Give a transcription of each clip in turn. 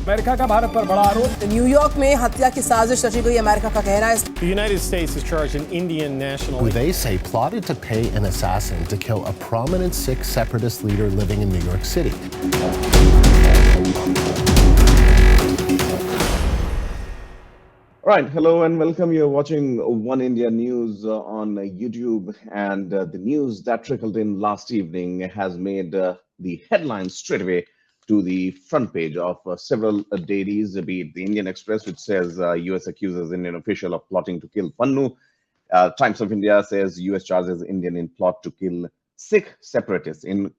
America का भारत पर बड़ा आरोप। न्यूयॉर्क में हत्या की साजिश रची गई, अमेरिका का कहना है। The United States has charged an Indian national who they say plotted to pay an assassin to kill a prominent Sikh separatist leader living in New York City. All right, hello and welcome. You're watching One India News on YouTube, and the news that trickled in last evening has made the headlines straight away to the front page of several dailies, be it the Indian Express, which says U.S. accuses Indian official of plotting to kill Pannu. Times of India says U.S. charges Indian in plot to kill Sikh separatists in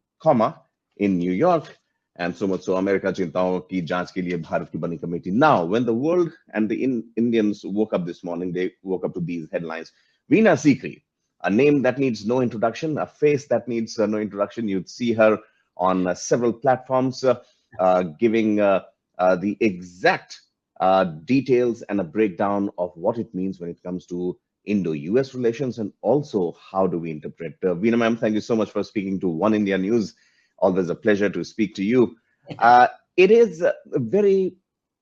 New York. And so much so, America चिंताओं की जांच के लिए भारत की बनी committee. Now, when the world and the Indians woke up this morning, they woke up to these headlines. Veena Sikri, a name that needs no introduction, a face that needs no introduction. You'd see her on several platforms giving the exact details and a breakdown of what it means when it comes to Indo-U.S. relations, and also how do we interpret. Veena ma'am, thank you so much for speaking to One India News. Always a pleasure to speak to you. It is very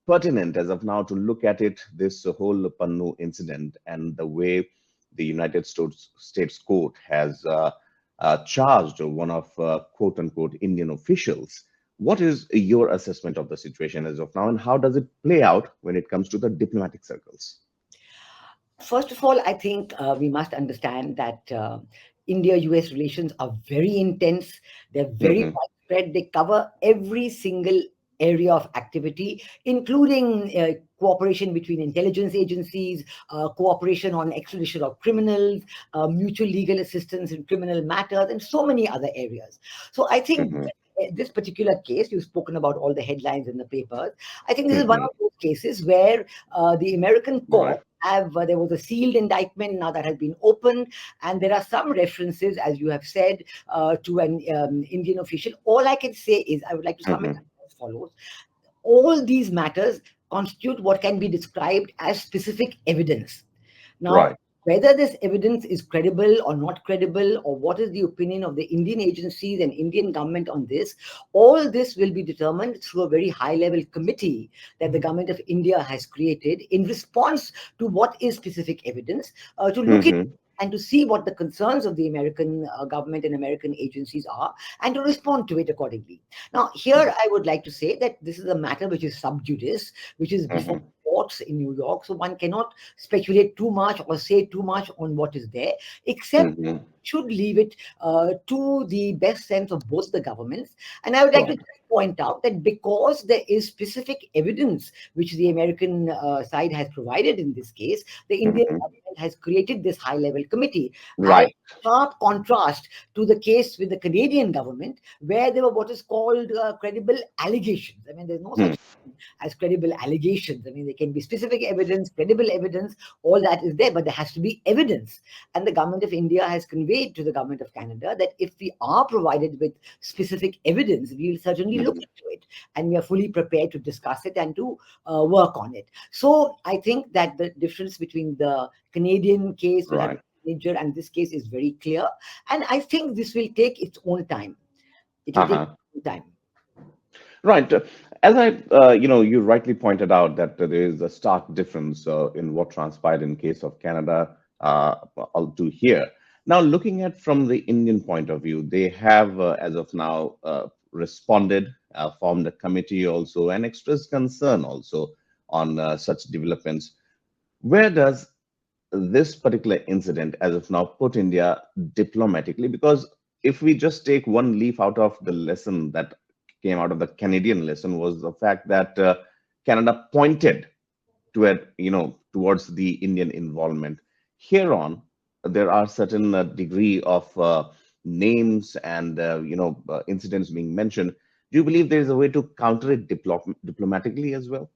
pertinent as of now to look at it, this whole Pannu incident, and the way the United States Court has charged one of quote unquote Indian officials. What is your assessment of the situation as of now, and how does it play out when it comes to the diplomatic circles? First of all, I think we must understand that India-U.S. relations are very intense. They're very widespread. They cover every single area of activity, including cooperation between intelligence agencies, cooperation on extradition of criminals, mutual legal assistance in criminal matters, and so many other areas. So I think this particular case, you've spoken about all the headlines in the papers. I think this is one of those cases where the American court there was a sealed indictment now that has been opened, and there are some references, as you have said, to an Indian official. All I can say is I would like to sum it up as follows. All these matters constitute what can be described as specific evidence. Now, whether this evidence is credible or not credible, or what is the opinion of the Indian agencies and Indian government on this, all this will be determined through a very high-level committee that the government of India has created in response to what is specific evidence, to look at and to see what the concerns of the American government and American agencies are, and to respond to it accordingly. Now, here I would like to say that this is a matter which is sub judice, which is before courts in New York, so one cannot speculate too much or say too much on what is there, except should leave it to the best sense of both the governments. And I would like to point out that because there is specific evidence which the American side has provided in this case, the Indian government has created this high-level committee. Right. Sharp contrast to the case with the Canadian government, where there were what is called credible allegations. I mean, there's no such thing as credible allegations. I mean, there can be specific evidence, credible evidence, all that is there, but there has to be evidence. And the government of India has conveyed to the government of Canada that if we are provided with specific evidence, we will certainly look into it, and we are fully prepared to discuss it and to work on it. So I think that the difference between the Canadian case Niijar and this case is very clear, and I think this will take its own time. It will take its own time. Right. As you rightly pointed out that there is a stark difference in what transpired in case of Canada to here. Now, looking at from the Indian point of view, they have, as of now, responded, formed a committee also, and expressed concern also on such developments. Where does this particular incident, as of now, put India diplomatically? Because if we just take one leaf out of the lesson that came out of the Canadian lesson, was the fact that Canada pointed towards the Indian involvement. Here on, there are certain degree of names and incidents being mentioned. Do you believe there is a way to counter it diplomatically as well?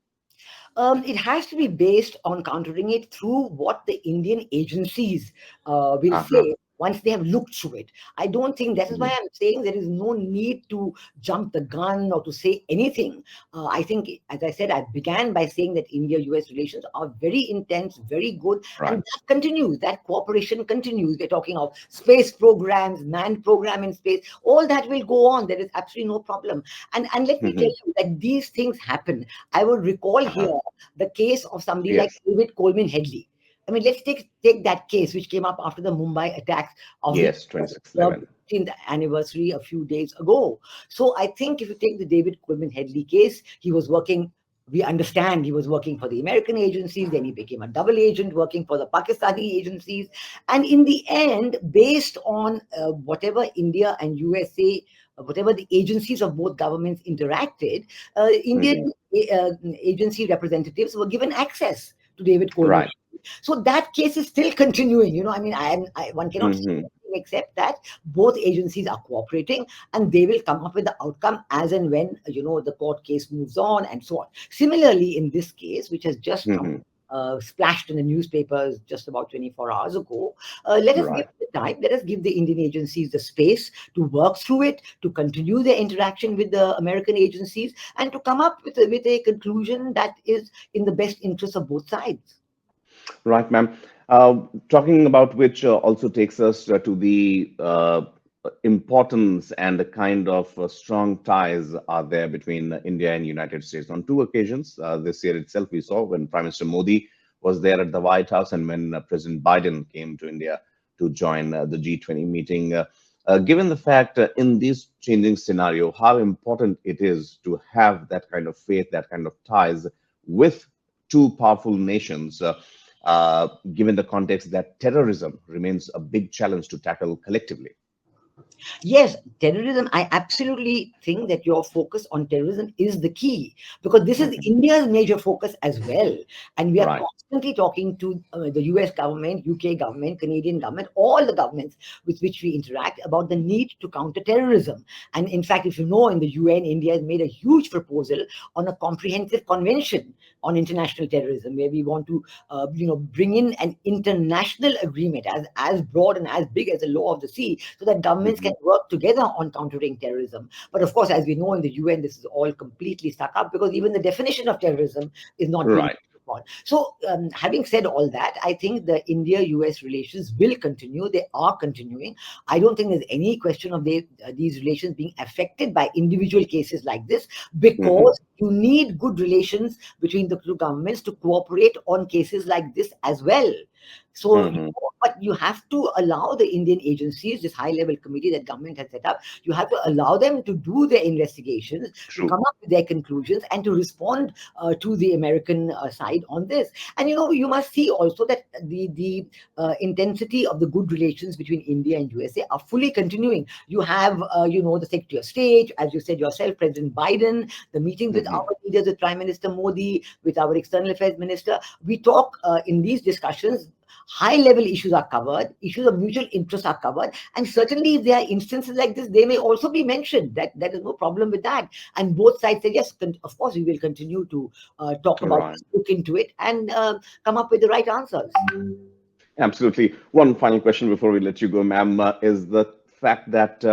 It has to be based on countering it through what the Indian agencies will say once they have looked through it. I don't think that is why I'm saying there is no need to jump the gun or to say anything. I think, as I said, I began by saying that India-US relations are very intense, very good, and Right. that continues. That cooperation continues. We're talking of space programs, manned program in space. All that will go on. There is absolutely no problem. And let me tell you that these things happen. I would recall here the case of somebody like Yes. David Coleman Headley. I mean, let's take that case which came up after the Mumbai attacks of the Yes. 26/11. 15th anniversary a few days ago. So I think if you take the David Coleman Headley case, he was working. We understand he was working for the American agencies, then he became a double agent working for the Pakistani agencies. And in the end, based on whatever India and USA, whatever the agencies of both governments interacted, Indian agency representatives were given access to David Coleman. Right. So that case is still continuing. I mean, one cannot say anything except that both agencies are cooperating and they will come up with the outcome as and when, the court case moves on and so on. Similarly, in this case, which has just come splashed in the newspapers just about 24 hours ago, let us give Right. the time, let us give the Indian agencies the space to work through it, to continue their interaction with the American agencies, and to come up with a conclusion that is in the best interest of both sides. Right, ma'am. Talking about which also takes us to the importance and the kind of strong ties are there between India and United States. On two occasions this year itself, we saw when Prime Minister Modi was there at the White House and when President Biden came to India to join the G20 meeting. Given the fact in this changing scenario, how important it is to have that kind of faith, that kind of ties with two powerful nations, given the context that terrorism remains a big challenge to tackle collectively. Yes, terrorism. I absolutely think that your focus on terrorism is the key because this is India's major focus as well. And we are Right. constantly talking to the US government, UK government, Canadian government, all the governments with which we interact about the need to counter terrorism. And in fact, if you know, in the UN, India has made a huge proposal on a comprehensive convention on international terrorism, where we want to, bring in an international agreement as broad and as big as the law of the sea, so that governments can work together on countering terrorism. But of course, as we know, in the UN, this is all completely stuck up because even the definition of terrorism is not being Right. upon. So, having said all that, I think the India-US relations will continue. They are continuing. I don't think there's any question of these relations being affected by individual cases like this, because you need good relations between the two governments to cooperate on cases like this as well. So, but you have to allow the Indian agencies, this high-level committee that government has set up, you have to allow them to do their investigations, to True. come up with their conclusions, and to respond to the American side on this. And you must see also that the intensity of the good relations between India and USA are fully continuing. You have, the Secretary of State, as you said yourself, President Biden, the meetings with our leaders, with Prime Minister Modi, with our External Affairs Minister. We talk in these discussions. High-level issues are covered, issues of mutual interest are covered, and certainly if there are instances like this, they may also be mentioned. That there is no problem with that. And both sides say, yes, of course, we will continue to talk about Right. this, look into it, and come up with the right answers. Absolutely. One final question before we let you go, ma'am, is the fact that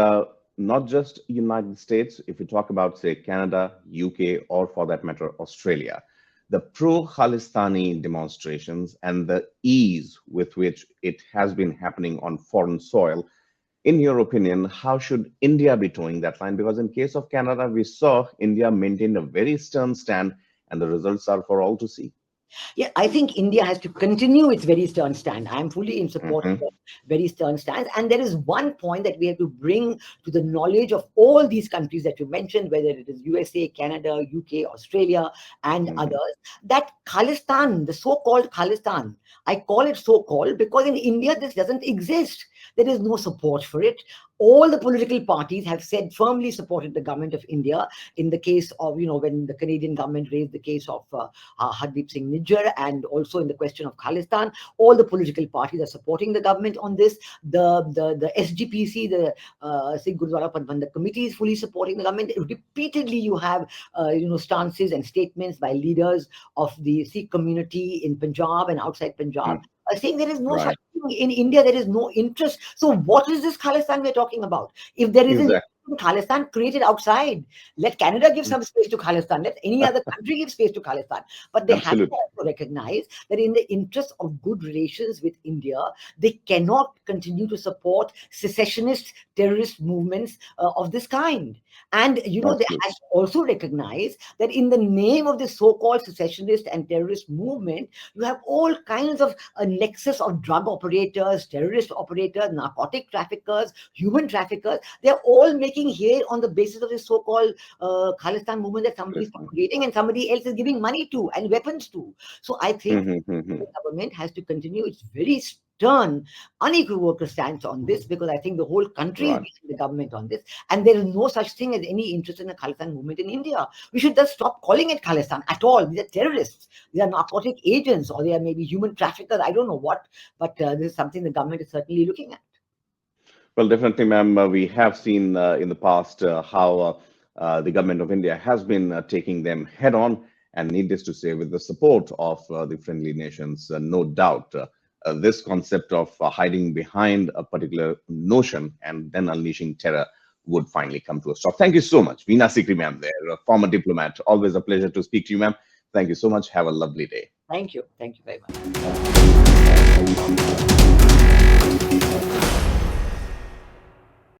not just United States, if we talk about, say, Canada, UK, or for that matter, Australia, the pro-Khalistani demonstrations and the ease with which it has been happening on foreign soil, in your opinion, how should India be towing that line? Because in case of Canada, we saw India maintain a very stern stand, and the results are for all to see. Yeah, I think India has to continue its very stern stand. I'm fully in support of the very stern stance. And there is one point that we have to bring to the knowledge of all these countries that you mentioned, whether it is USA, Canada, UK, Australia, and others, that Khalistan, the so-called Khalistan, I call it so-called because in India this doesn't exist. There is no support for it. All the political parties have said firmly supported the government of India in the case of, when the Canadian government raised the case of Hardeep Singh Niijar, and also in the question of Khalistan. All the political parties are supporting the government on this. The SGPC, the Sikh Gurudwara Pradbandhak Committee, is fully supporting the government. Repeatedly, you have stances and statements by leaders of the Sikh community in Punjab and outside Punjab saying there is no Right. such thing in India, there is no interest. So what is this Khalistan we're talking about? If there isn't Exactly. Khalistan, create it outside. Let Canada give some space to Khalistan. Let any other country give space to Khalistan. But they have to Absolutely. also recognize that in the interest of good relations with India, they cannot continue to support secessionist terrorist movements of this kind. And they Absolutely. have to also recognize that in the name of the so-called secessionist and terrorist movement, you have all kinds of a nexus of drug operators, terrorist operators, narcotic traffickers, human traffickers. They're all making here on the basis of this so-called Khalistan movement that somebody's creating and somebody else is giving money to and weapons to. So I think the government has to continue its very stern, unequivocal stance on this, because I think the whole country is Right. behind the government on this, and there is no such thing as any interest in the Khalistan movement in India. We should just stop calling it Khalistan at all. These are terrorists, they are narcotic agents, or they are maybe human traffickers. I don't know what, but this is something the government is certainly looking at. Well, definitely, ma'am. We have seen in the past how the government of India has been taking them head on, and needless to say, with the support of the friendly nations, no doubt. This concept of hiding behind a particular notion and then unleashing terror would finally come to a stop. Thank you so much, Veena Sikri, ma'am, there, a former diplomat. Always a pleasure to speak to you, ma'am. Thank you so much. Have a lovely day. Thank you very much.